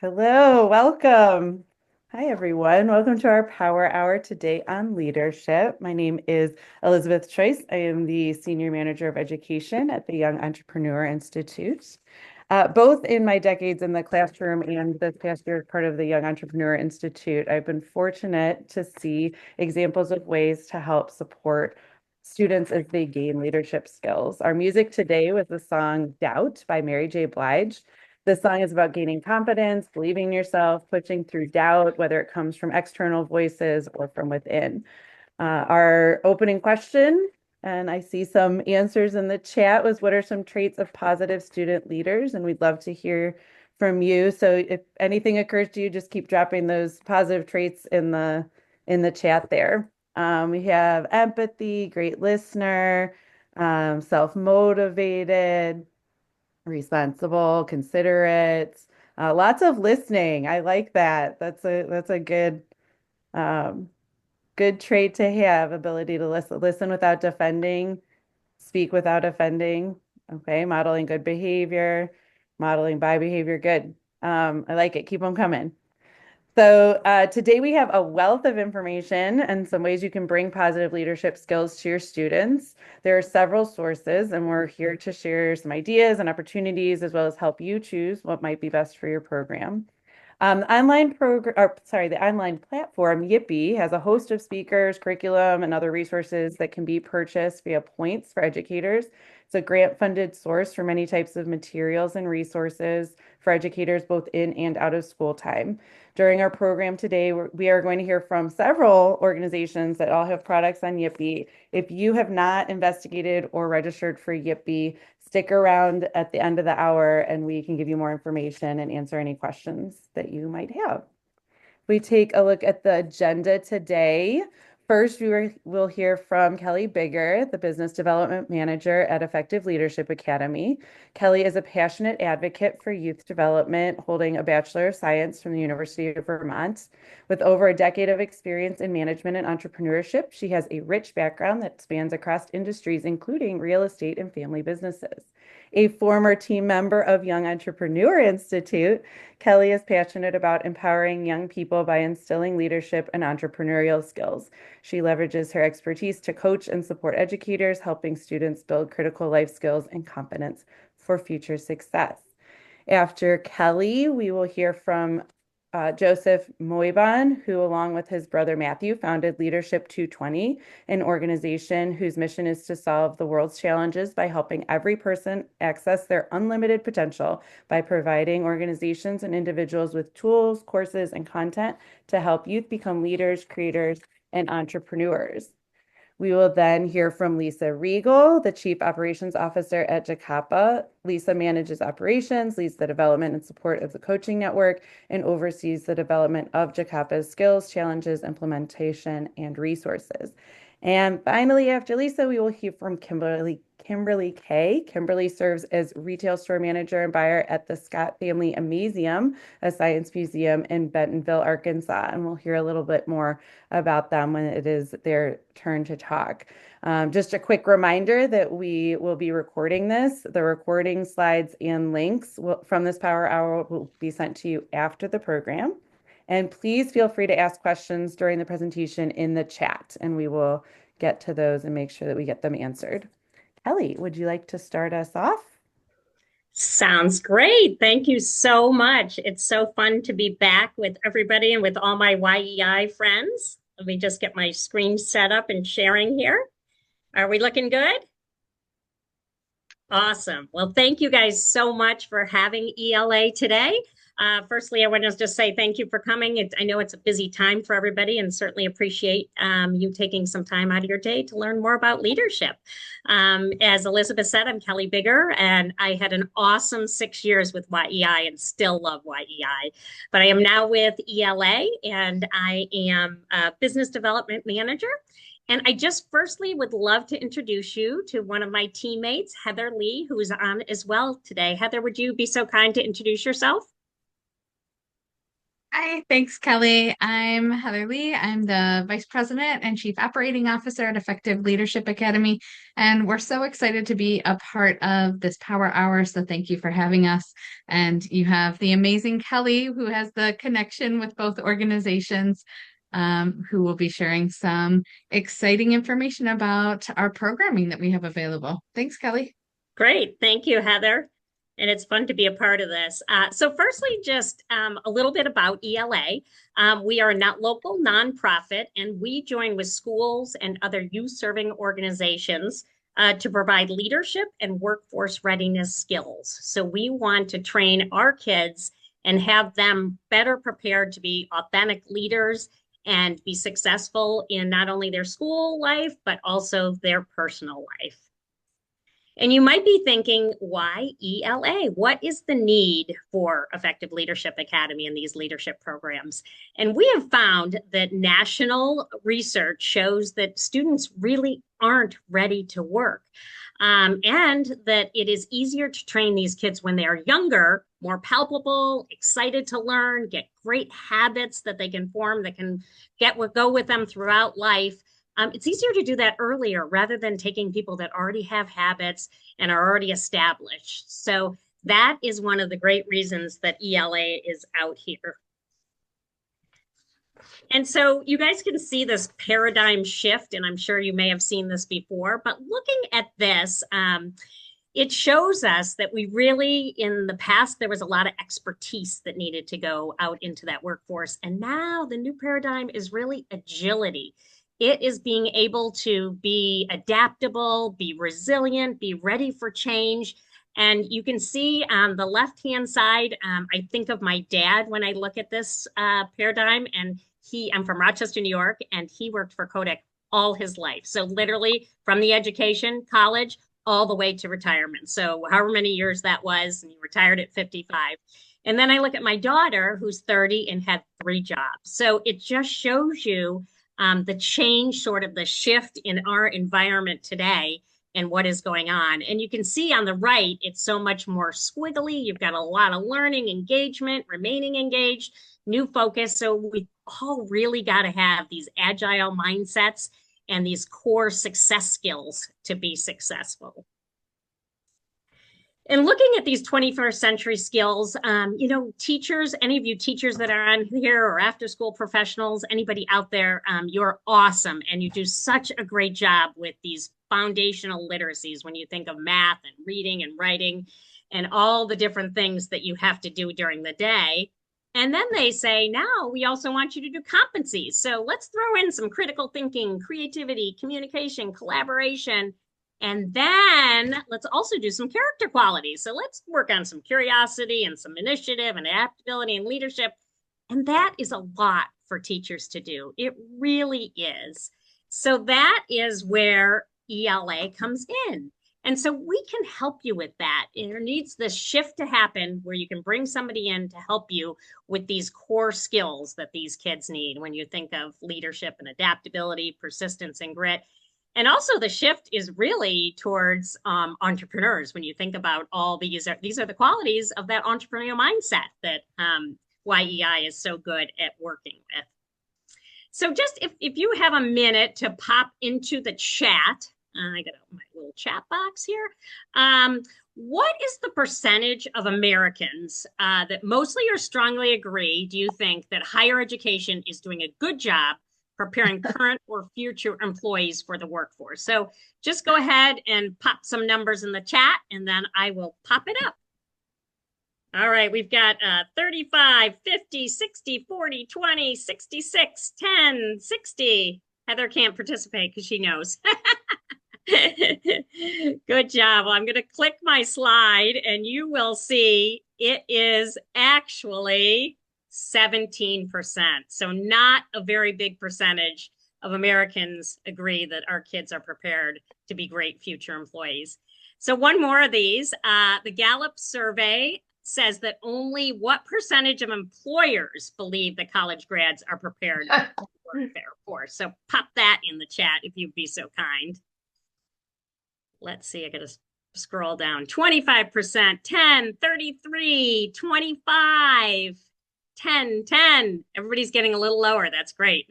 Hello, welcome. Hi, everyone. Welcome to our Power Hour today on leadership. My name is Elizabeth Choice. I am the Senior Manager of Education at the Young Entrepreneur Institute. Both in my decades in the classroom and this past year as part of the Young Entrepreneur Institute, I've been fortunate to see examples of ways to help support students as they gain leadership skills. Our music today was the song Doubt by Mary J. Blige. This song is about gaining confidence, believing in yourself, pushing through doubt, whether it comes from external voices or from within. Our opening question, and I see some answers in the chat, was what are some traits of positive student leaders? And we'd love to hear from you. So if anything occurs to you, just keep dropping those positive traits in the chat there. We have empathy, great listener, self-motivated, responsible, considerate, lots of listening. I like that. That's a um, good trait to have, ability to listen without defending, speak without offending. Okay, modeling good behavior, modeling by behavior. Good. I like it. Keep them coming. So today we have a wealth of information and some ways you can bring positive leadership skills to your students. There are several sources, and we're here to share some ideas and opportunities as well as help you choose what might be best for your program. The online platform Yippee has a host of speakers, curriculum, and other resources that can be purchased via points for educators. It's a grant-funded source for many types of materials and resources for educators both in and out of school time. During our program today, we are going to hear from several organizations that all have products on Yippee. If you have not investigated or registered for Yippee, stick around at the end of the hour and we can give you more information and answer any questions that you might have. We take a look at the agenda today. First, will hear from Kelly Bigger, the Business Development Manager at Effective Leadership Academy. Kelly is a passionate advocate for youth development, holding a Bachelor of Science from the University of Vermont. With over a decade of experience in management and entrepreneurship, she has a rich background that spans across industries, including real estate and family businesses. A former team member of Young Entrepreneur Institute, Kelly is passionate about empowering young people by instilling leadership and entrepreneurial skills. She leverages her expertise to coach and support educators, helping students build critical life skills and competence for future success. After Kelly, we will hear from Joseph Moiban, who, along with his brother Matthew, founded Leadership 220, an organization whose mission is to solve the world's challenges by helping every person access their unlimited potential by providing organizations and individuals with tools, courses, and content to help youth become leaders, creators, and entrepreneurs. We will then hear from Lisa Regal, the Chief Operations Officer at JAKAPA. Lisa manages operations, leads the development and support of the coaching network, and oversees the development of JAKAPA's skills, challenges, implementation, and resources. And finally, after Lisa, we will hear from Kimberly Kay. Kimberly serves as retail store manager and buyer at the Scott Family Amazeum, a science museum in Bentonville, Arkansas. And we'll hear a little bit more about them when it is their turn to talk. Just a quick reminder that we will be recording this. The recording slides and links from this Power Hour will be sent to you after the program. And please feel free to ask questions during the presentation in the chat, and we will get to those and make sure that we get them answered. Kelly, would you like to start us off? Sounds great. Thank you so much. It's so fun to be back with everybody and with all my YEI friends. Let me just get my screen set up and sharing here. Are we looking good? Awesome. Well, thank you guys so much for having ELA today. Firstly, I want to just say thank you for coming. I know it's a busy time for everybody and certainly appreciate you taking some time out of your day to learn more about leadership. As Elizabeth said, I'm Kelly Bigger, and I had an awesome 6 years with YEI and still love YEI. But I am now with ELA, and I am a business development manager. And I just firstly would love to introduce you to one of my teammates, Heather Lee, who is on as well today. Heather, would you be so kind to introduce yourself? Hi, thanks, Kelly. I'm Heather Lee. I'm the Vice President and Chief Operating Officer at Effective Leadership Academy, and we're so excited to be a part of this Power Hour. So thank you for having us. And you have the amazing Kelly, who has the connection with both organizations, who will be sharing some exciting information about our programming that we have available. Thanks, Kelly. Great. Thank you, Heather. And it's fun to be a part of this. So, firstly, just a little bit about ELA. We are a not local nonprofit, and we join with schools and other youth serving organizations to provide leadership and workforce readiness skills. So, we want to train our kids and have them better prepared to be authentic leaders and be successful in not only their school life, but also their personal life. And you might be thinking, why ELA? What is the need for Effective Leadership Academy and these leadership programs? And we have found that national research shows that students really aren't ready to work. And that it is easier to train these kids when they are younger, more palpable, excited to learn, get great habits that they can form that can go with them throughout life. It's easier to do that earlier rather than taking people that already have habits and are already established. So that is one of the great reasons that ELA is out here. And so you guys can see this paradigm shift, and I'm sure you may have seen this before, but looking at this, it shows us that we really, in the past, there was a lot of expertise that needed to go out into that workforce. And now the new paradigm is really agility. It is being able to be adaptable, be resilient, be ready for change. And you can see on the left-hand side, I think of my dad when I look at this paradigm. And I'm from Rochester, New York, and he worked for Kodak all his life. So literally from the education, college, all the way to retirement. So however many years that was, and he retired at 55. And then I look at my daughter, who's 30 and had 3 jobs. So it just shows you the change, sort of the shift in our environment today and what is going on. And you can see on the right, it's so much more squiggly. You've got a lot of learning, engagement, remaining engaged, new focus. So we all really got to have these agile mindsets and these core success skills to be successful. And looking at these 21st century skills, teachers, any of you teachers that are on here or after school professionals, anybody out there, you're awesome. And you do such a great job with these foundational literacies when you think of math and reading and writing and all the different things that you have to do during the day. And then they say, now we also want you to do competencies. So let's throw in some critical thinking, creativity, communication, collaboration. And then let's also do some character qualities. So let's work on some curiosity and some initiative and adaptability and leadership. And that is a lot for teachers to do. It really is. So that is where ELA comes in. And so we can help you with that. There needs this shift to happen where you can bring somebody in to help you with these core skills that these kids need when you think of leadership and adaptability, persistence and grit. And also the shift is really towards entrepreneurs. When you think about all these are the qualities of that entrepreneurial mindset that YEI is so good at working with. So just if you have a minute to pop into the chat, I got my little chat box here. What is the percentage of Americans that mostly or strongly agree, do you think, that higher education is doing a good job preparing current or future employees for the workforce? So just go ahead and pop some numbers in the chat, and then I will pop it up. All right, we've got 35, 50, 60, 40, 20, 66, 10, 60. Heather can't participate because she knows. Good job. Well, I'm going to click my slide and you will see it is actually 17%. So not a very big percentage of Americans agree that our kids are prepared to be great future employees. So one more of these, the Gallup survey says that only what percentage of employers believe that college grads are prepared to work their force. So pop that in the chat if you'd be so kind. Let's see, I got to scroll down. 25%, 10, 33, 25. 10, 10. Everybody's getting a little lower. That's great.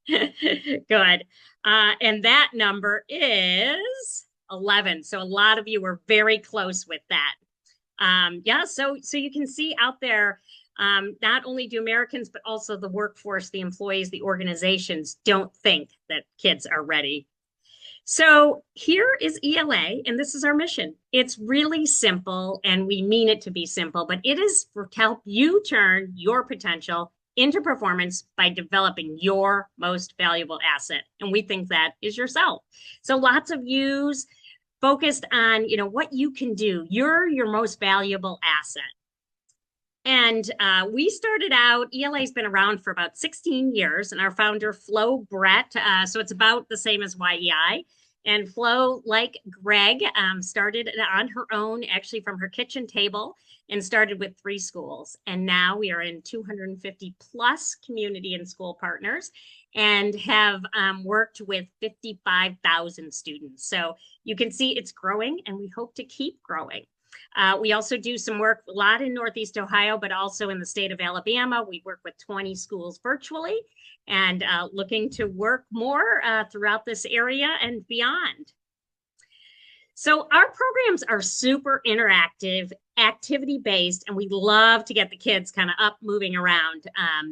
Good. And that number is 11. So a lot of you were very close with that. Yeah, so you can see out there, not only do Americans, but also the workforce, the employees, the organizations don't think that kids are ready. So here is ELA, and this is our mission. It's really simple, and we mean it to be simple, but it is to help you turn your potential into performance by developing your most valuable asset. And we think that is yourself. So lots of yous focused on, what you can do. You're your most valuable asset. And we started out, ELA's been around for about 16 years, and our founder, Flo Brett, so it's about the same as YEI. And Flo, like Greg, started on her own, actually from her kitchen table, and started with 3 schools. And now we are in 250 plus community and school partners and have worked with 55,000 students. So you can see it's growing, and we hope to keep growing. We also do some work a lot in Northeast Ohio, but also in the state of Alabama. We work with 20 schools virtually and looking to work more throughout this area and beyond. So our programs are super interactive, activity-based, and we love to get the kids kind of up, moving around.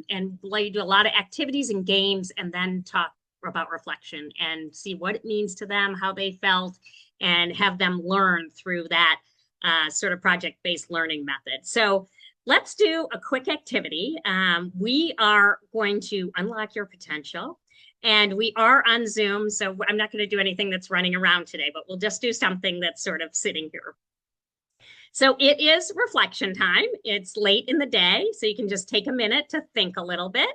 And we do a lot of activities and games, and then talk about reflection and see what it means to them, how they felt, and have them learn through that sort of project-based learning method. So let's do a quick activity. We are going to unlock your potential, and we are on Zoom. So I'm not going to do anything that's running around today, but we'll just do something that's sort of sitting here. So it is reflection time. It's late in the day, so you can just take a minute to think a little bit.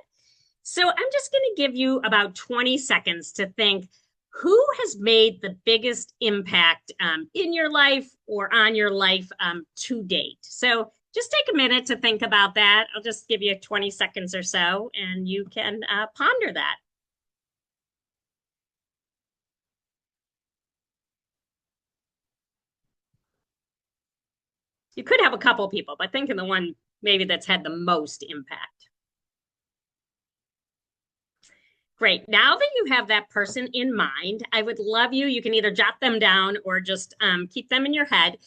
So I'm just going to give you about 20 seconds to think, who has made the biggest impact in your life or on your life to date? So just take a minute to think about that. I'll just give you 20 seconds or so, and you can ponder that. You could have a couple people, but think of the one maybe that's had the most impact. Great. Now that you have that person in mind, I would love you can either jot them down or just keep them in your head,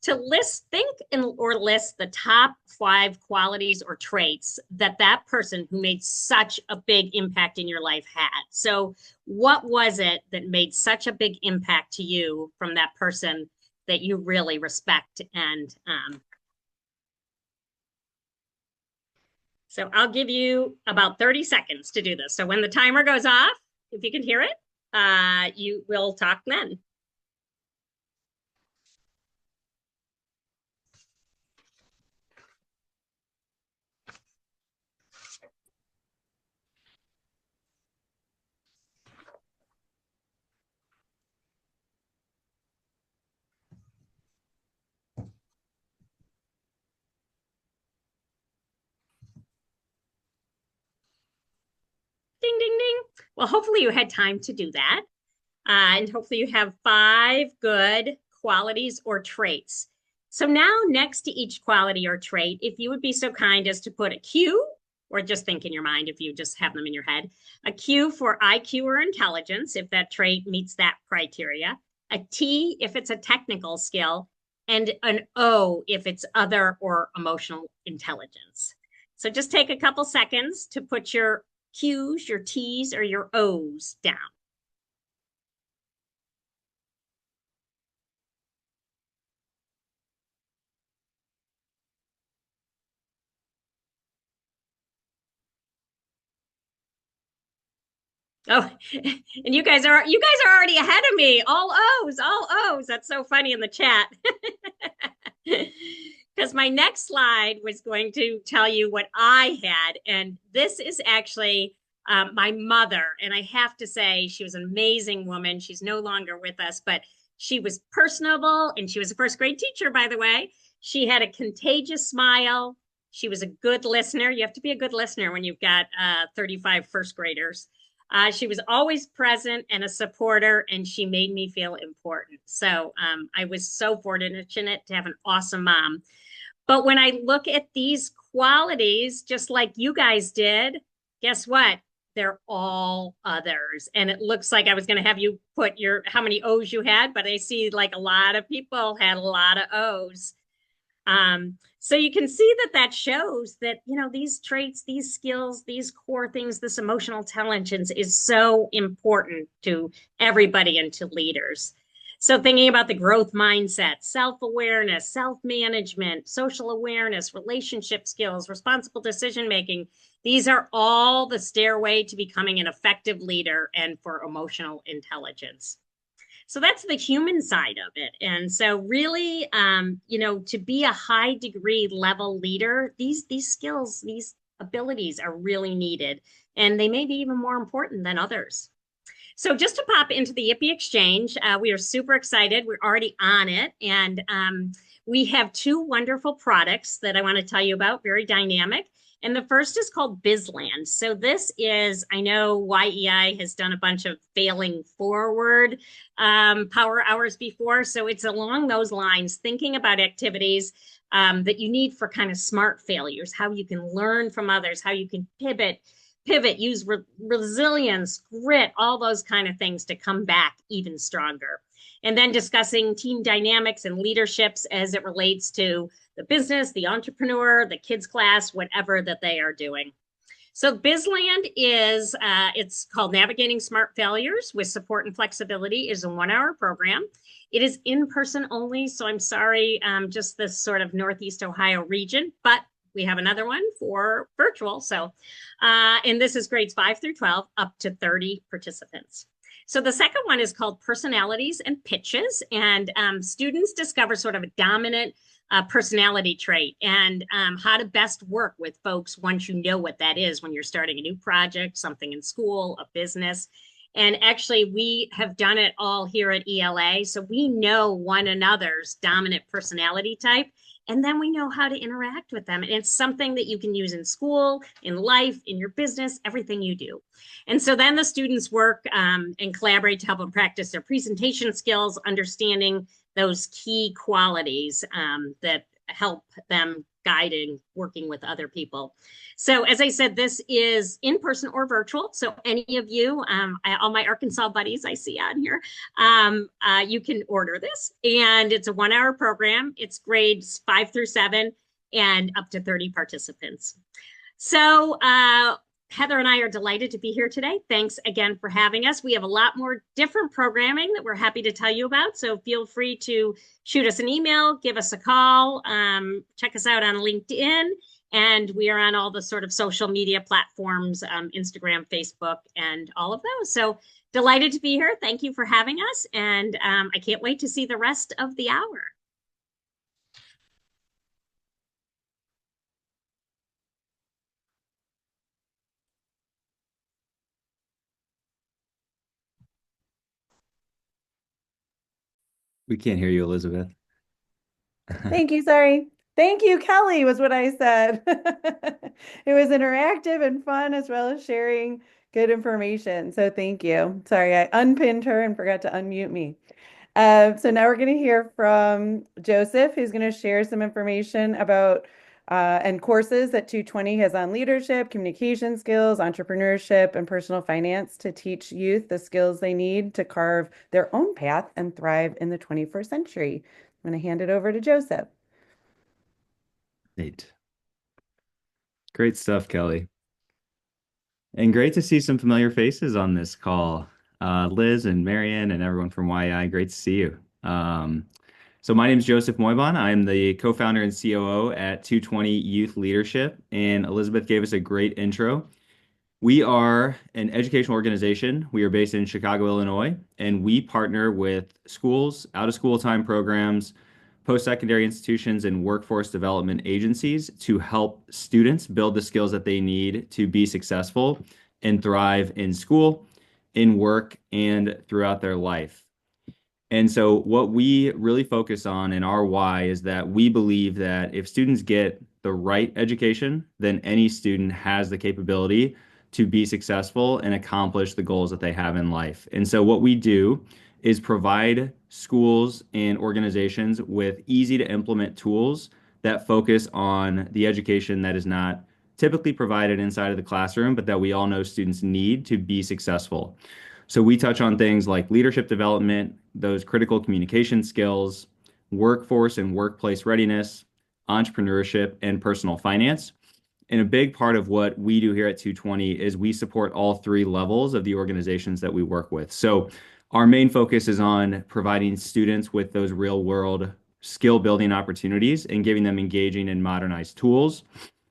to list the top 5 qualities or traits that person who made such a big impact in your life had. So what was it that made such a big impact to you from that person that you really respect? And so I'll give you about 30 seconds to do this. So when the timer goes off, if you can hear it, you will talk then. Ding, ding, ding. Well, hopefully you had time to do that. And hopefully you have 5 good qualities or traits. So now next to each quality or trait, if you would be so kind as to put a Q, or just think in your mind if you just have them in your head, a Q for IQ or intelligence, if that trait meets that criteria, a T if it's a technical skill, and an O if it's other or emotional intelligence. So just take a couple seconds to put your Q's, your T's, or your O's down. Oh, and you guys are already ahead of me. All O's, all O's. That's so funny in the chat. Because my next slide was going to tell you what I had. And this is actually my mother. And I have to say, she was an amazing woman. She's no longer with us, but she was personable, and she was a first grade teacher, by the way. She had a contagious smile. She was a good listener. You have to be a good listener when you've got 35 first graders. She was always present and a supporter, and she made me feel important. So I was so fortunate to have an awesome mom. But when I look at these qualities, just like you guys did, guess what? They're all others. And it looks like I was going to have you put your how many O's you had, but I see like a lot of people had a lot of O's. So you can see that that shows that, you know, these traits, these skills, these core things, this emotional intelligence is so important to everybody and to leaders. So thinking about the growth mindset, self-awareness, self-management, social awareness, relationship skills, responsible decision making, these are all the stairway to becoming an effective leader and for emotional intelligence. So that's the human side of it. And so really, you know, to be a high degree level leader, these skills, these abilities are really needed. And they may be even more important than others. So just to pop into the Yippee Exchange, we are super excited. We're already on it. And we have two wonderful products that I want to tell you about, very dynamic. And the first is called Bizland. So this is, I know YEI has done a bunch of failing forward power hours before. So it's along those lines, thinking about activities that you need for kind of smart failures, how you can learn from others, how you can pivot, use resilience, grit, all those kind of things to come back even stronger. And then discussing team dynamics and leaderships as it relates to the business, the entrepreneur, the kids class, whatever that they are doing. So Bizland is, it's called Navigating Smart Failures with Support and Flexibility. It is a 1-hour program. It is in person only. So I'm sorry, just this sort of Northeast Ohio region, but we have another one for virtual. So, and this is grades 5 through 12, up to 30 participants. So the second one is called Personalities and Pitches, and students discover sort of a dominant personality trait and how to best work with folks once you know what that is when you're starting a new project, something in school, a business. And actually, we have done it all here at ELA. So we know one another's dominant personality type. And then we know how to interact with them. And it's something that you can use in school, in life, in your business, everything you do. And so then the students work and collaborate to help them practice their presentation skills, understanding those key qualities that help them guiding, working with other people. So as I said, this is in person or virtual. So any of you, all my Arkansas buddies I see on here, you can order this. And it's a 1-hour program. It's grades 5 through 7 and up to 30 participants. So Heather and I are delighted to be here today. Thanks again for having us. We have a lot more different programming that we're happy to tell you about. So feel free to shoot us an email, give us a call, check us out on LinkedIn. And we are on all the sort of social media platforms, Instagram, Facebook, and all of those. So delighted to be here. Thank you for having us. And I can't wait to see the rest of the hour. We can't hear you, Elizabeth. Thank you. Sorry. Thank you, Kelly, was what I said. It was interactive and fun as well as sharing good information. So thank you. Sorry, I unpinned her and forgot to unmute me. So now we're going to hear from Joseph, who's going to share some information about and courses that 220 has on leadership, communication skills, entrepreneurship, and personal finance to teach youth the skills they need to carve their own path and thrive in the 21st century. I'm going to hand it over to Joseph. Neat. Great stuff, Kelly. And great to see some familiar faces on this call. Liz and Marion and everyone from YI, great to see you. So my name is Joseph Moybon. I'm the co-founder and COO at 220 Youth Leadership, and Elizabeth gave us a great intro. We are an educational organization. We are based in Chicago, Illinois, and we partner with schools, out-of-school time programs, post-secondary institutions, and workforce development agencies to help students build the skills that they need to be successful and thrive in school, in work, and throughout their life. And so what we really focus on in our why is that we believe that if students get the right education, then any student has the capability to be successful and accomplish the goals that they have in life. And so what we do is provide schools and organizations with easy to implement tools that focus on the education that is not typically provided inside of the classroom, but that we all know students need to be successful. So we touch on things like leadership development, those critical communication skills, workforce and workplace readiness, entrepreneurship, and personal finance. And a big part of what we do here at 220 is we support all three levels of the organizations that we work with. So our main focus is on providing students with those real world skill building opportunities and giving them engaging and modernized tools.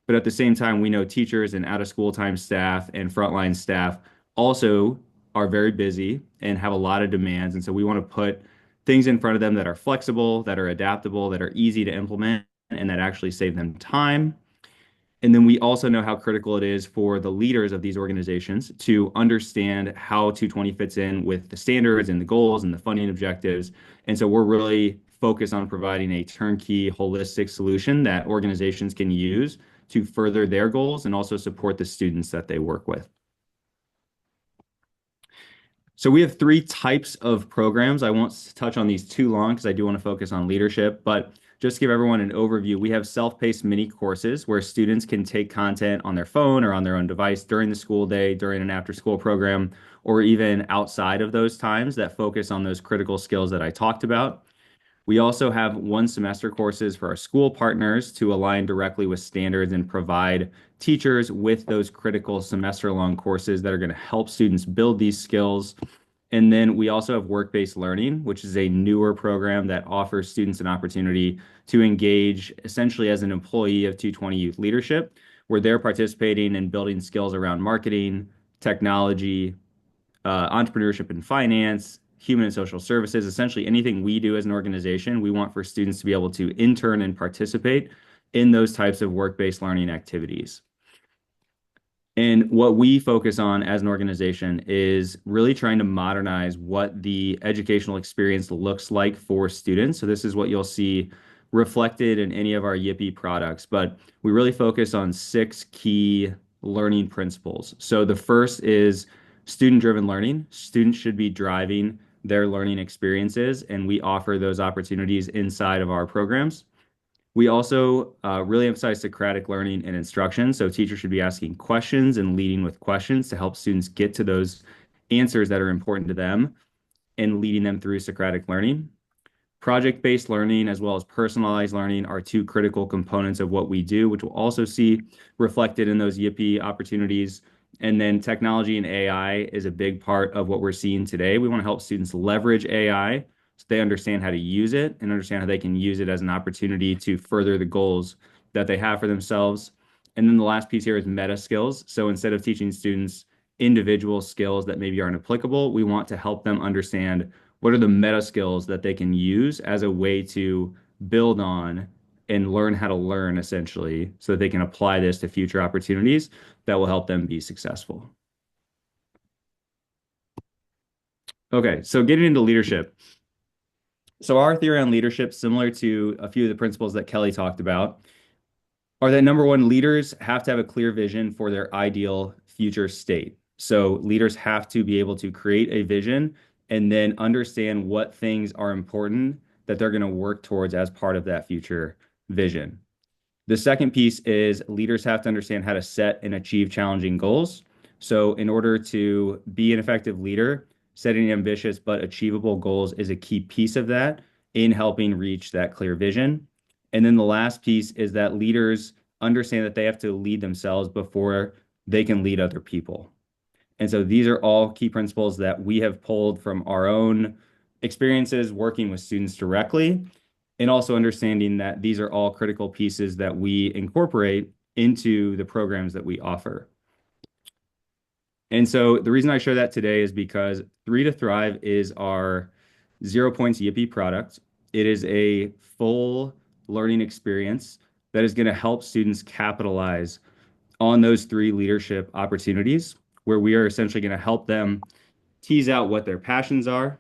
But at the same time, we know teachers and out of school time staff and frontline staff also are very busy and have a lot of demands. And so we want to put things in front of them that are flexible, that are adaptable, that are easy to implement, and that actually save them time. And then we also know how critical it is for the leaders of these organizations to understand how 220 fits in with the standards and the goals and the funding objectives. And so we're really focused on providing a turnkey, holistic solution that organizations can use to further their goals and also support the students that they work with. So we have three types of programs. I won't touch on these too long because I do want to focus on leadership, but just to give everyone an overview, we have self-paced mini courses where students can take content on their phone or on their own device during the school day, during an after-school program, or even outside of those times that focus on those critical skills that I talked about. We also have one semester courses for our school partners to align directly with standards and provide teachers with those critical semester-long courses that are going to help students build these skills. And then we also have work-based learning, which is a newer program that offers students an opportunity to engage essentially as an employee of 220 Youth Leadership, where they're participating in building skills around marketing, technology, entrepreneurship and finance, human and social services, essentially anything we do as an organization, we want for students to be able to intern and participate in those types of work-based learning activities. And what we focus on as an organization is really trying to modernize what the educational experience looks like for students. So this is what you'll see reflected in any of our Yippee products, but we really focus on 6 key learning principles. So the first is student-driven learning. Students should be driving their learning experiences, and we offer those opportunities inside of our programs. We also really emphasize Socratic learning and instruction. So teachers should be asking questions and leading with questions to help students get to those answers that are important to them and leading them through Socratic learning. Project-based learning as well as personalized learning are 2 critical components of what we do, which we'll also see reflected in those Yippee opportunities. And then technology and AI is a big part of what we're seeing today. We want to help students leverage AI so they understand how to use it and understand how they can use it as an opportunity to further the goals that they have for themselves. And then the last piece here is meta skills. So instead of teaching students individual skills that maybe aren't applicable, we want to help them understand what are the meta skills that they can use as a way to build on and learn how to learn essentially so that they can apply this to future opportunities that will help them be successful. Okay, so getting into leadership. So our theory on leadership, similar to a few of the principles that Kelly talked about, are that number one, leaders have to have a clear vision for their ideal future state. So leaders have to be able to create a vision and then understand what things are important that they're going to work towards as part of that future vision. The second piece is leaders have to understand how to set and achieve challenging goals. So in order to be an effective leader, setting ambitious but achievable goals is a key piece of that in helping reach that clear vision. And then the last piece is that leaders understand that they have to lead themselves before they can lead other people. And so these are all key principles that we have pulled from our own experiences working with students directly, and also understanding that these are all critical pieces that we incorporate into the programs that we offer. And so the reason I share that today is because 3 to Thrive is our 0 points Yippee product. It is a full learning experience that is going to help students capitalize on those 3 leadership opportunities, where we are essentially going to help them tease out what their passions are.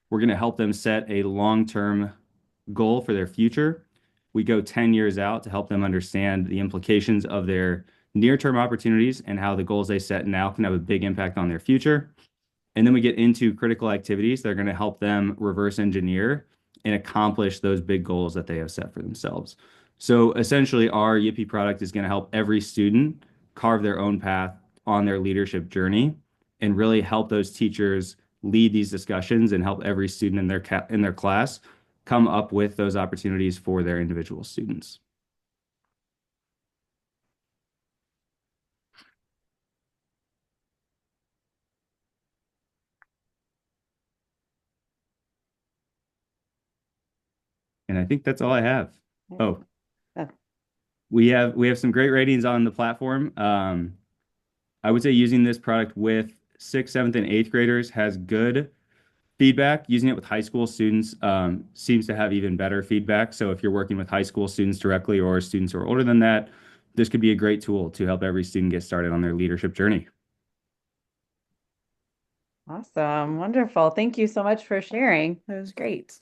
We're going to help them set a long-term goal for their future. We go 10 years out to help them understand the implications of their near-term opportunities and how the goals they set now can have a big impact on their future. And then we get into critical activities that are going to help them reverse engineer and accomplish those big goals that they have set for themselves. So essentially, our Yippee product is going to help every student carve their own path on their leadership journey and really help those teachers lead these discussions and help every student in their class come up with those opportunities for their individual students. And I think that's all I have. Oh, Oh. we have some great ratings on the platform. I would say using this product with sixth, seventh, and eighth graders has good feedback. Using it with high school students seems to have even better feedback. So if you're working with high school students directly or students who are older than that, this could be a great tool to help every student get started on their leadership journey. Awesome. Wonderful. Thank you so much for sharing. That was great.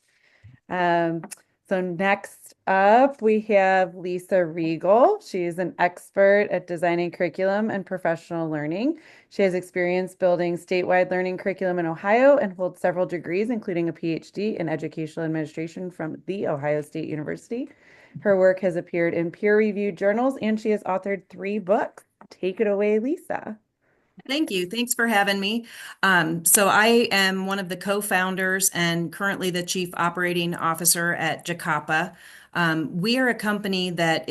So next up, we have Lisa Regal. She's an expert at designing curriculum and professional learning. She has experience building statewide learning curriculum in Ohio and holds several degrees, including a PhD in educational administration from The Ohio State University. Her work has appeared in peer-reviewed journals, and she has authored 3 books. Take it away, Lisa. Thank you. Thanks for having me. So I am one of the co-founders and currently the chief operating officer at JAKAPA. We are a company that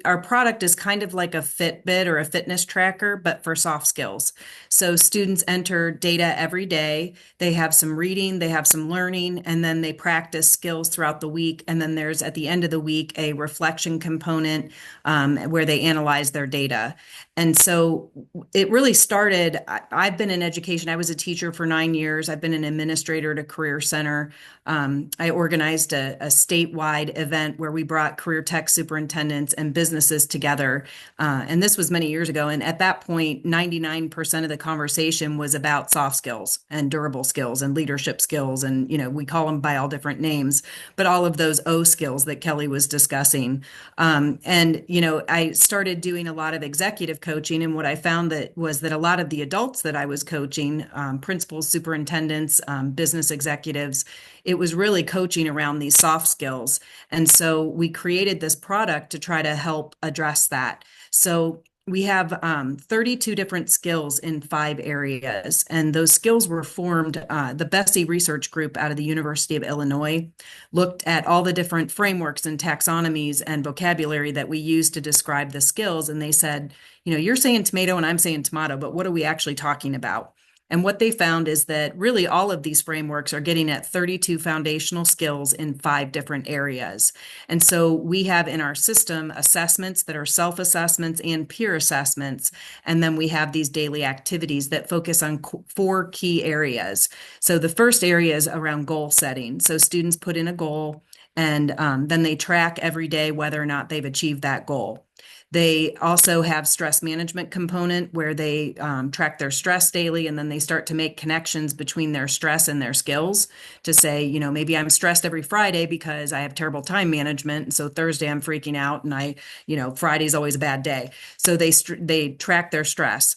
our product is kind of like a Fitbit or a fitness tracker, but for soft skills. So students enter data every day. They have some reading, they have some learning, and then they practice skills throughout the week. And then there's at the end of the week a reflection component where they analyze their data. And so it really started, I've been in education. I was a teacher for 9 years. I've been an administrator at a career center. I organized a statewide event where we brought career tech superintendents and businesses together. And this was many years ago. And at that point, 99% of the conversation was about soft skills and durable skills and leadership skills. And, we call them by all different names, but all of those O skills that Kelly was discussing. I started doing a lot of executive coaching. And what I found was that a lot of the adults that I was coaching, principals, superintendents, business executives, it was really coaching around these soft skills. And so we created this product to try to help address that. So we have 32 different skills in 5 areas, and those skills were formed. The Bessie Research Group out of the University of Illinois looked at all the different frameworks and taxonomies and vocabulary that we use to describe the skills, and they said, you're saying tomato and I'm saying tomato, but what are we actually talking about? And what they found is that really all of these frameworks are getting at 32 foundational skills in 5 different areas. And so we have in our system assessments that are self-assessments and peer assessments. And then we have these daily activities that focus on 4 key areas. So the first area is around goal setting. So students put in a goal and then they track every day whether or not they've achieved that goal. They also have stress management component where they track their stress daily, and then they start to make connections between their stress and their skills to say, maybe I'm stressed every Friday because I have terrible time management. And so Thursday I'm freaking out and Friday's always a bad day. So they track their stress.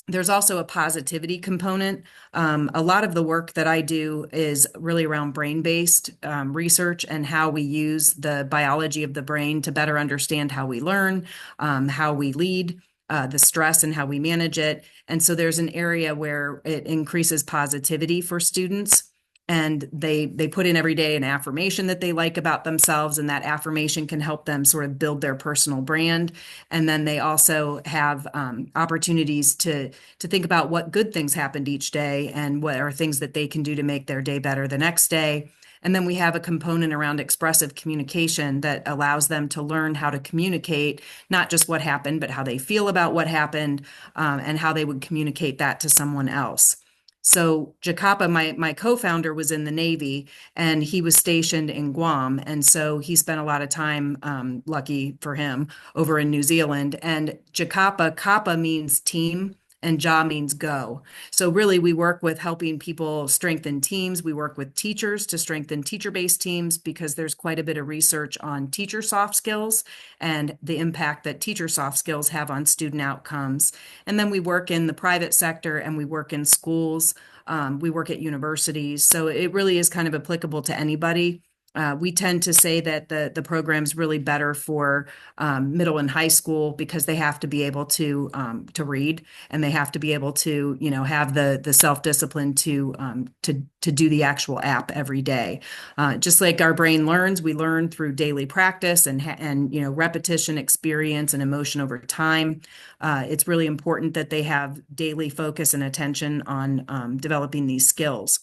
There's also a positivity component. A lot of the work that I do is really around brain-based research and how we use the biology of the brain to better understand how we learn, how we lead, the stress and how we manage it. And so there's an area where it increases positivity for students. And they put in every day an affirmation that they like about themselves, and that affirmation can help them sort of build their personal brand. And then they also have opportunities to think about what good things happened each day and what are things that they can do to make their day better the next day. And then we have a component around expressive communication that allows them to learn how to communicate, not just what happened, but how they feel about what happened, and how they would communicate that to someone else. So JAKAPA, my co-founder, was in the Navy and he was stationed in Guam. And so he spent a lot of time, lucky for him, over in New Zealand. And JAKAPA, kappa means team and JA means go. So really we work with helping people strengthen teams. We work with teachers to strengthen teacher-based teams because there's quite a bit of research on teacher soft skills and the impact that teacher soft skills have on student outcomes. And then we work in the private sector and we work in schools. We work at universities. So it really is kind of applicable to anybody. We tend to say that the program's really better for middle and high school because they have to be able to read, and they have to be able to, have the self-discipline to do the actual app every day. Just like our brain learns, we learn through daily practice and repetition, experience, and emotion over time. It's really important that they have daily focus and attention on developing these skills.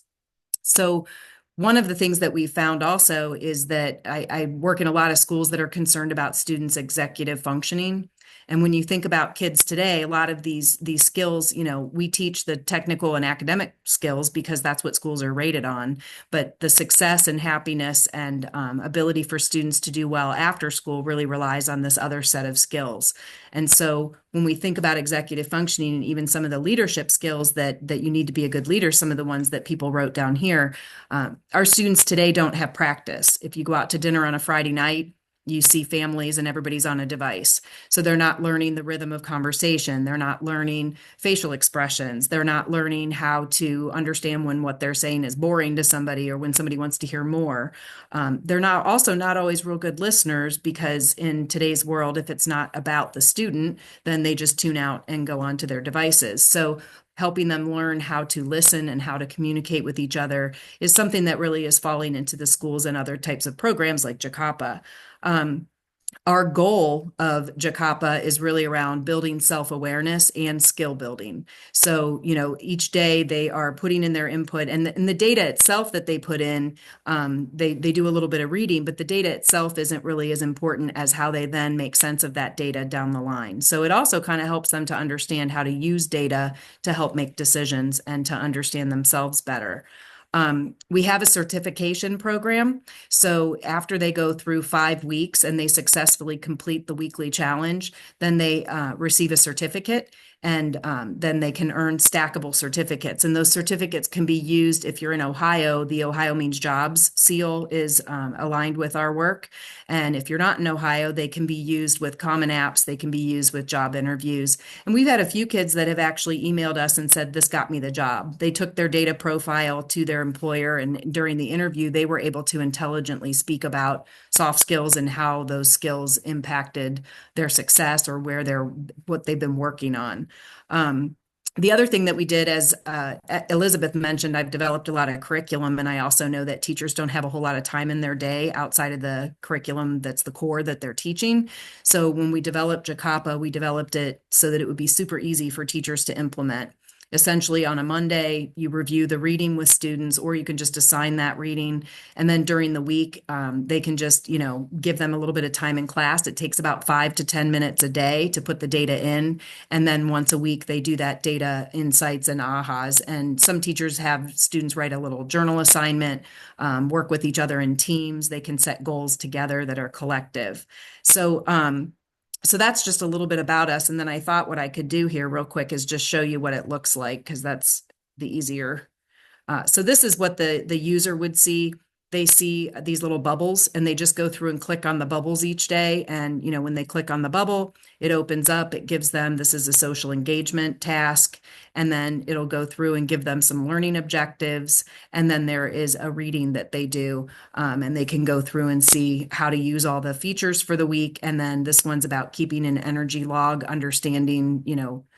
So one of the things that we found also is that I work in a lot of schools that are concerned about students' executive functioning. And when you think about kids today, a lot of these skills, we teach the technical and academic skills because that's what schools are rated on. But the success and happiness and ability for students to do well after school really relies on this other set of skills. And so when we think about executive functioning and even some of the leadership skills that you need to be a good leader, some of the ones that people wrote down here, our students today don't have practice. If you go out to dinner on a Friday night, you see families and everybody's on a device. So they're not learning the rhythm of conversation. They're not learning facial expressions. They're not learning how to understand when what they're saying is boring to somebody or when somebody wants to hear more. They're not always real good listeners because in today's world, if it's not about the student, then they just tune out and go on to their devices. So helping them learn how to listen and how to communicate with each other is something that really is falling into the schools and other types of programs like JAKAPA. Our goal of JAKAPA is really around building self-awareness and skill building. So, each day they are putting in their input, and the data itself that they put in, they do a little bit of reading, but the data itself isn't really as important as how they then make sense of that data down the line. So it also kind of helps them to understand how to use data to help make decisions and to understand themselves better. We have a certification program. So after they go through 5 weeks and they successfully complete the weekly challenge, then they receive a certificate, and then they can earn stackable certificates. And those certificates can be used if you're in Ohio. The Ohio Means Jobs seal is aligned with our work. And if you're not in Ohio, they can be used with Common Apps. They can be used with job interviews. And we've had a few kids that have actually emailed us and said, this got me the job. They took their data profile to their employer, and during the interview, they were able to intelligently speak about soft skills and how those skills impacted their success or what they've been working on. The other thing that we did, as Elizabeth mentioned, I've developed a lot of curriculum, and I also know that teachers don't have a whole lot of time in their day outside of the curriculum that's the core that they're teaching. So when we developed JAKAPA, we developed it so that it would be super easy for teachers to implement. Essentially, on a Monday, you review the reading with students, or you can just assign that reading. And then during the week, they can just, give them a little bit of time in class. It takes about 5 to 10 minutes a day to put the data in. And then once a week, they do that data insights and ahas. And some teachers have students write a little journal assignment, work with each other in teams. They can set goals together that are collective. So that's just a little bit about us. And then I thought what I could do here real quick is just show you what it looks like, because that's the easier. So this is what the user would see. They see these little bubbles, and they just go through and click on the bubbles each day. And, when they click on the bubble, it opens up, it gives them, this is a social engagement task, and then it'll go through and give them some learning objectives. And then there is a reading that they do, and they can go through and see how to use all the features for the week. And then this one's about keeping an energy log, understanding,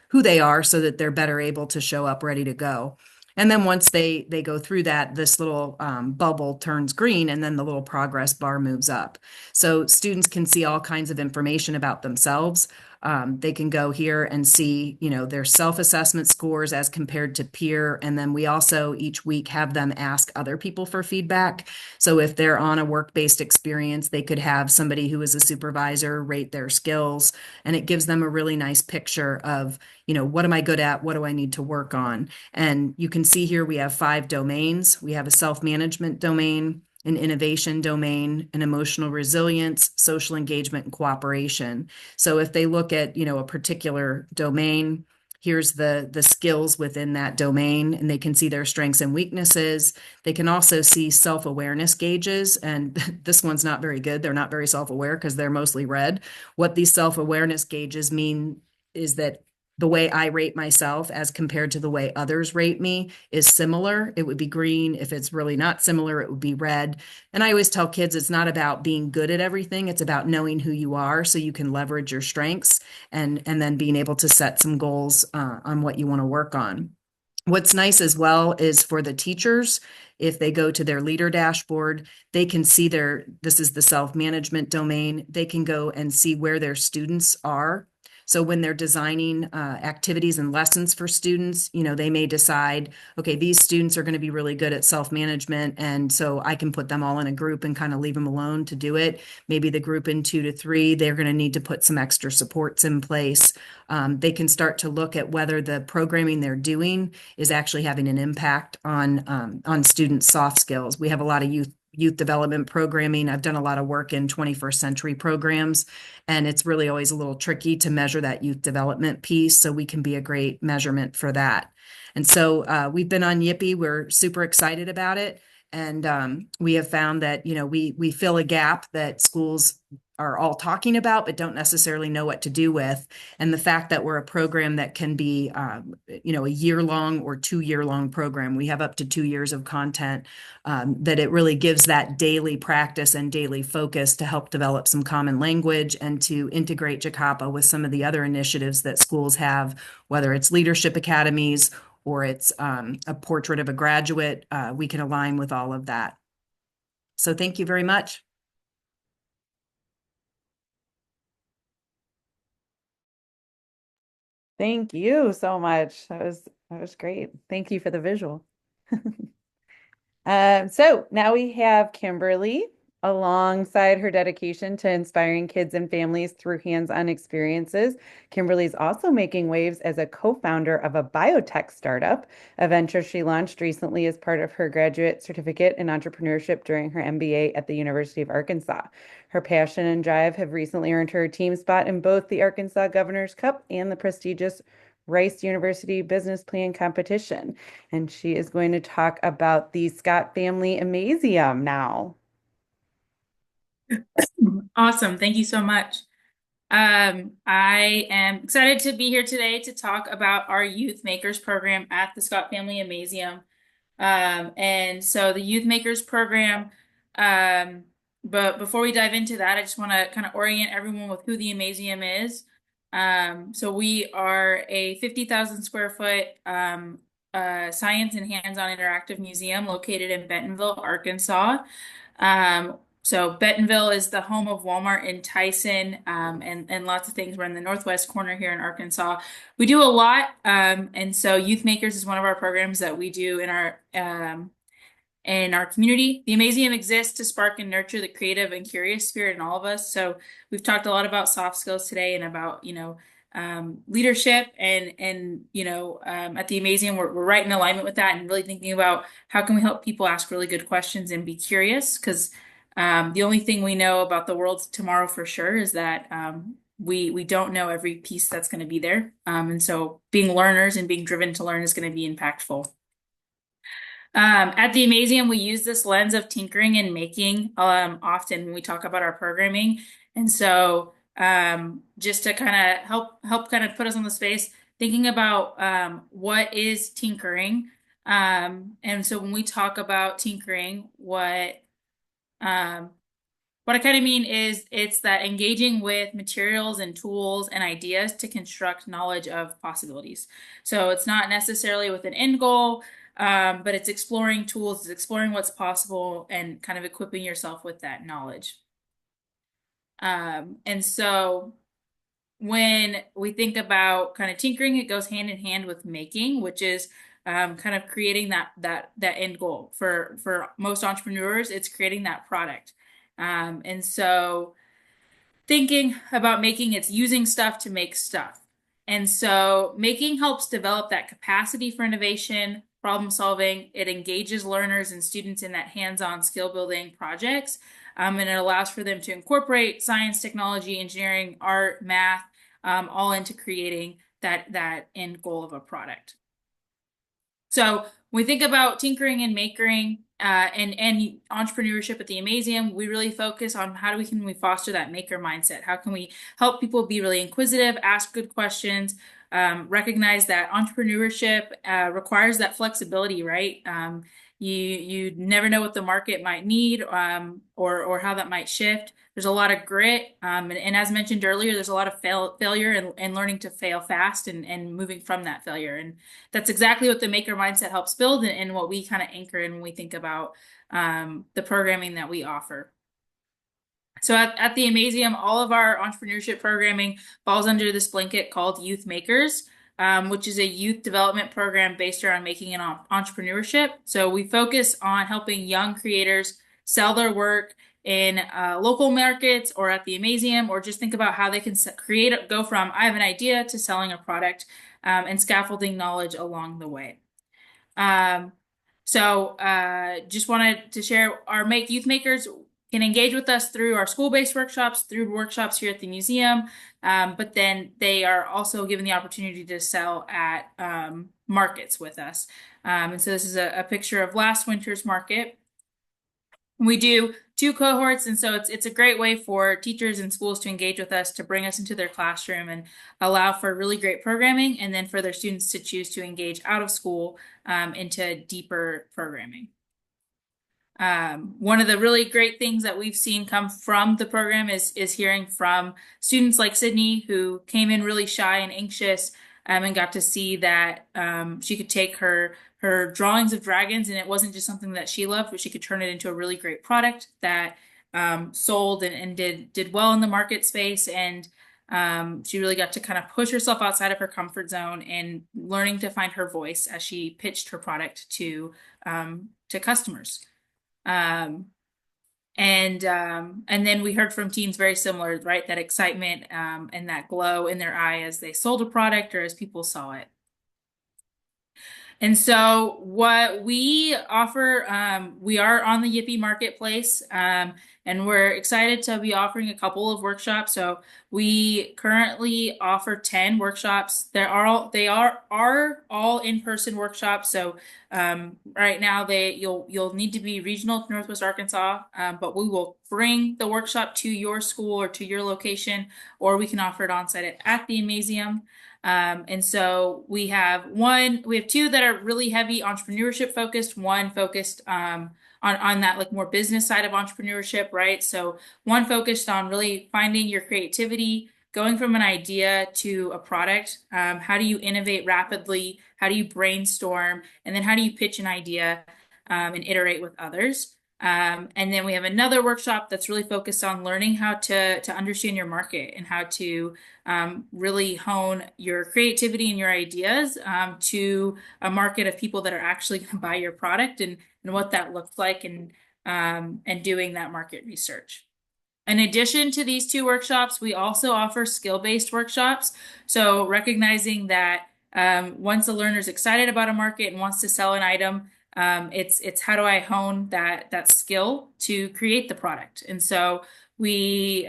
who they are so that they're better able to show up ready to go. And then once they go through that, this little bubble turns green, and then the little progress bar moves up. So students can see all kinds of information about themselves. They can go here and see, their self-assessment scores as compared to peer. And then we also each week have them ask other people for feedback. So if they're on a work-based experience, they could have somebody who is a supervisor rate their skills. And it gives them a really nice picture of, what am I good at? What do I need to work on? And you can see here we have 5 domains. We have a self-management domain, an innovation domain, an emotional resilience, social engagement, and cooperation. So if they look at, a particular domain, here's the skills within that domain, and they can see their strengths and weaknesses. They can also see self-awareness gauges, and this one's not very good. They're not very self-aware because they're mostly red. What these self-awareness gauges mean is that the way I rate myself as compared to the way others rate me is similar. It would be green. If it's really not similar, it would be red. And I always tell kids it's not about being good at everything. It's about knowing who you are so you can leverage your strengths and then being able to set some goals on what you want to work on. What's nice as well is for the teachers, if they go to their leader dashboard, they can see this is the self-management domain. They can go and see where their students are. So when they're designing activities and lessons for students, they may decide, okay, these students are going to be really good at self-management. And so I can put them all in a group and kind of leave them alone to do it. Maybe the group in 2 to 3, they're going to need to put some extra supports in place. They can start to look at whether the programming they're doing is actually having an impact on students' soft skills. We have a lot of youth development programming. I've done a lot of work in 21st century programs, and it's really always a little tricky to measure that youth development piece. So we can be a great measurement for that. And so we've been on Yippee. We're super excited about it. And we have found that, we fill a gap that schools are all talking about, but don't necessarily know what to do with. And the fact that we're a program that can be, a year-long or 2-year-long program, we have up to 2 years of content, that it really gives that daily practice and daily focus to help develop some common language and to integrate JAKAPA with some of the other initiatives that schools have, whether it's leadership academies or it's a portrait of a graduate. We can align with all of that. So thank you very much. Thank you so much. That was great. Thank you for the visual. So now we have Kimberly. Alongside her dedication to inspiring kids and families through hands-on experiences, Kimberly's also making waves as a co-founder of a biotech startup, a venture she launched recently as part of her graduate certificate in entrepreneurship during her MBA at the University of Arkansas. Her passion and drive have recently earned her a team spot in both the Arkansas Governor's Cup and the prestigious Rice University Business Plan competition. And she is going to talk about the Scott Family Amazeum now. Awesome. Thank you so much. I am excited to be here today to talk about our Youth Makers program at the Scott Family Amazeum. And so the Youth Makers program, but before we dive into that, I just want to kind of orient everyone with who the Amazeum is. So we are a 50,000 square foot science and hands-on interactive museum located in Bentonville, Arkansas. So Bentonville is the home of Walmart and Tyson, and lots of things. We're in the northwest corner here in Arkansas. We do a lot, and so Youth Makers is one of our programs that we do in our community. The Amazeum exists to spark and nurture the creative and curious spirit in all of us. So we've talked a lot about soft skills today and about leadership and at the Amazeum we're right in alignment with that and really thinking about how can we help people ask really good questions and be curious, because the only thing we know about the world tomorrow for sure is that we don't know every piece that's going to be there. And so being learners and being driven to learn is going to be impactful. At the Amazeum, we use this lens of tinkering and making often when we talk about our programming. And so just to kind of help kind of put us on the space, thinking about what is tinkering. And so when we talk about tinkering, what I kind of mean is it's that engaging with materials and tools and ideas to construct knowledge of possibilities. So it's not necessarily with an end goal, but it's exploring tools, it's exploring what's possible and kind of equipping yourself with that knowledge. And so when we think about kind of tinkering, it goes hand in hand with making, which is kind of creating that end goal. For most entrepreneurs, it's creating that product. And so thinking about making, it's using stuff to make stuff. And so making helps develop that capacity for innovation, problem solving. It engages learners and students in that hands-on skill building projects. And it allows for them to incorporate science, technology, engineering, art, math, all into creating that end goal of a product. So when we think about tinkering and makering and entrepreneurship at the Amazeum, we really focus on how can we foster that maker mindset? How can we help people be really inquisitive, ask good questions, recognize that entrepreneurship requires that flexibility, right? You never know what the market might need, or how that might shift. There's a lot of grit, and as mentioned earlier, there's a lot of failure and learning to fail fast and moving from that failure. And that's exactly what the maker mindset helps build, and what we kind of anchor in when we think about the programming that we offer. So at the Amazeum, all of our entrepreneurship programming falls under this blanket called Youth Makers, which is a youth development program based around making and entrepreneurship. So we focus on helping young creators sell their work in local markets or at the Amazeum, or just think about how they can go from I have an idea to selling a product, and scaffolding knowledge along the way. Just wanted to share our Youth Makers can engage with us through our school-based workshops, through workshops here at the museum, but then they are also given the opportunity to sell at markets with us. And so this is a picture of last winter's market. We do 2 cohorts, and so it's a great way for teachers and schools to engage with us, to bring us into their classroom and allow for really great programming, and then for their students to choose to engage out of school into deeper programming. One of the really great things that we've seen come from the program is hearing from students like Sydney, who came in really shy and anxious, and got to see that she could take her drawings of dragons, and it wasn't just something that she loved, but she could turn it into a really great product that sold and did well in the market space. And she really got to kind of push herself outside of her comfort zone and learning to find her voice as she pitched her product to customers. And then we heard from teens very similar, right? That excitement and that glow in their eye as they sold a product or as people saw it. And so what we offer, we are on the Yippee Marketplace, and we're excited to be offering a couple of workshops. So we currently offer 10 workshops. They are all in-person workshops. So right now you'll need to be regional to Northwest Arkansas, but we will bring the workshop to your school or to your location, or we can offer it on site at the Amazeum. And so we have 2 that are really heavy entrepreneurship focused, one focused on that like more business side of entrepreneurship, right? So one focused on really finding your creativity, going from an idea to a product. How do you innovate rapidly? How do you brainstorm? And then how do you pitch an idea and iterate with others? And then we have another workshop that's really focused on learning how to understand your market and how to really hone your creativity and your ideas to a market of people that are actually going to buy your product, and what that looks like, and doing that market research. In addition to these 2 workshops, we also offer skill-based workshops. So recognizing that once a learner is excited about a market and wants to sell an item, it's how do I hone that skill to create the product. And so we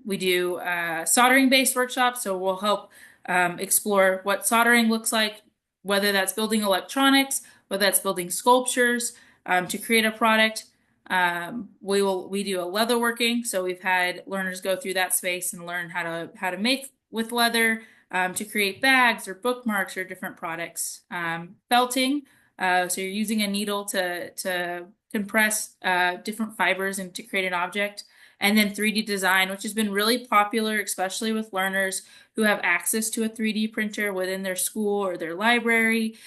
do soldering-based workshops. So we'll help explore what soldering looks like, whether that's building electronics, whether that's building sculptures to create a product. We do a leatherworking. So we've had learners go through that space and learn how to make with leather to create bags or bookmarks or different products. Felting. So you're using a needle to compress different fibers and to create an object. And then 3D design, which has been really popular, especially with learners who have access to a 3D printer within their school or their library,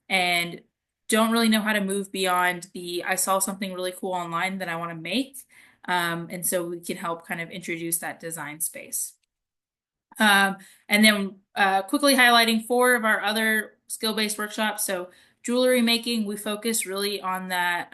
and don't really know how to move beyond I saw something really cool online that I want to make. And so we can help kind of introduce that design space. And then quickly highlighting 4 of our other skill-based workshops. So jewelry making, we focus really on that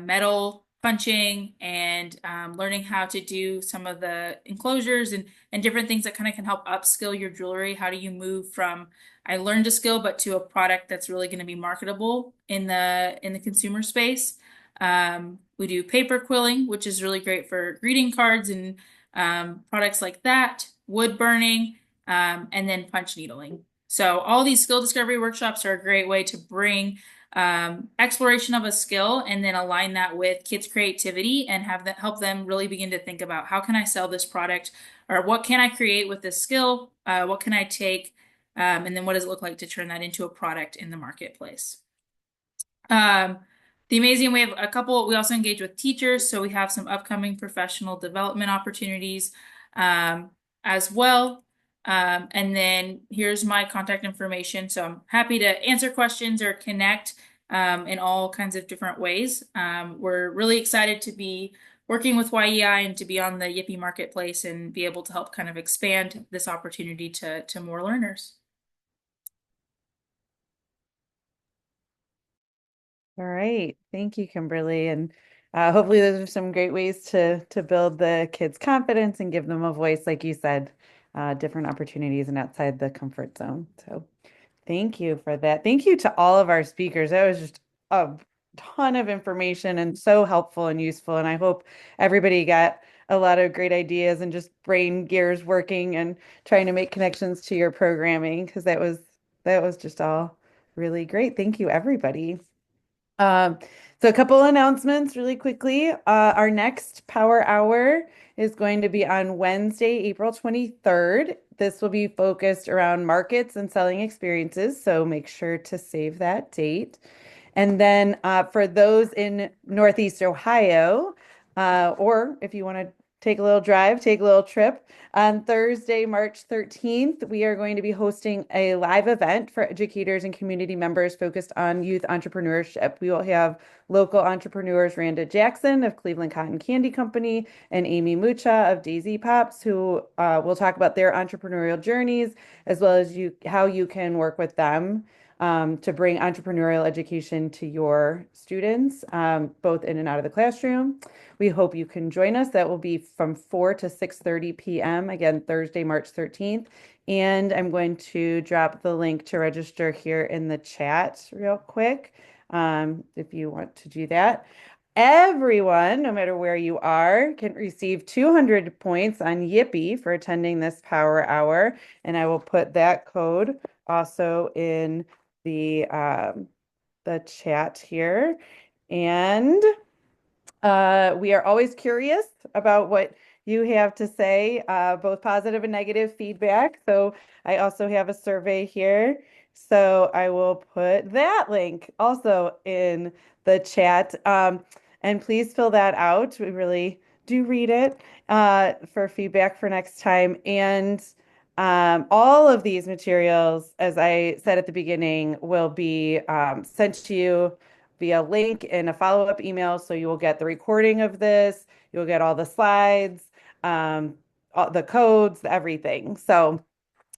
metal punching and learning how to do some of the enclosures and different things that kind of can help upskill your jewelry. How do you move from I learned a skill, but to a product that's really going to be marketable in the consumer space? We do paper quilling, which is really great for greeting cards and products like that, wood burning, and then punch needling. So all these skill discovery workshops are a great way to bring exploration of a skill and then align that with kids' creativity and have that help them really begin to think about how can I sell this product or what can I create with this skill? What can I take? And then what does it look like to turn that into a product in the marketplace? The Amazeum, we have a couple, we also engage with teachers, so we have some upcoming professional development opportunities as well. And then here's my contact information. So I'm happy to answer questions or connect in all kinds of different ways. We're really excited to be working with YEI and to be on the Yippee marketplace and be able to help kind of expand this opportunity to more learners. All right. Thank you, Kimberly. And hopefully those are some great ways to build the kids' confidence and give them a voice, like you said, different opportunities and outside the comfort zone. So thank you for that. Thank you to all of our speakers. That was just a ton of information and so helpful and useful. And I hope everybody got a lot of great ideas and just brain gears working and trying to make connections to your programming, because that was just all really great. Thank you, everybody. Um, so a couple announcements really quickly. Our next Power Hour is going to be on Wednesday, April 23rd. This will be focused around markets and selling experiences, so make sure to save that date. And then for those in Northeast Ohio, or if you want to take a little drive, take a little trip, on Thursday, March 13th, we are going to be hosting a live event for educators and community members focused on youth entrepreneurship. We will have local entrepreneurs Randa Jackson of Cleveland Cotton Candy Company and Amy Mucha of Daisy Pops, who will talk about their entrepreneurial journeys, as well as how you can work with them to bring entrepreneurial education to your students, both in and out of the classroom. We hope you can join us. That will be from 4 to 6:30 p.m. Again, Thursday, March 13th. And I'm going to drop the link to register here in the chat real quick, if you want to do that. Everyone, no matter where you are, can receive 200 points on Yippee for attending this Power Hour. And I will put that code also in the chat here. And we are always curious about what you have to say, both positive and negative feedback. So I also have a survey here. So I will put that link also in the chat. And please fill that out. We really do read it for feedback for next time. And all of these materials, as I said at the beginning, will be sent to you via link in a follow-up email. So you will get the recording of this, you'll get all the slides, all the codes, everything. So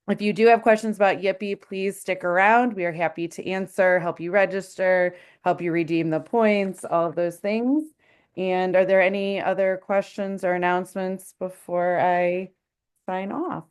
if you do have questions about Yippee, please stick around. We are happy to answer, help you register, help you redeem the points, all of those things. And are there any other questions or announcements before I sign off?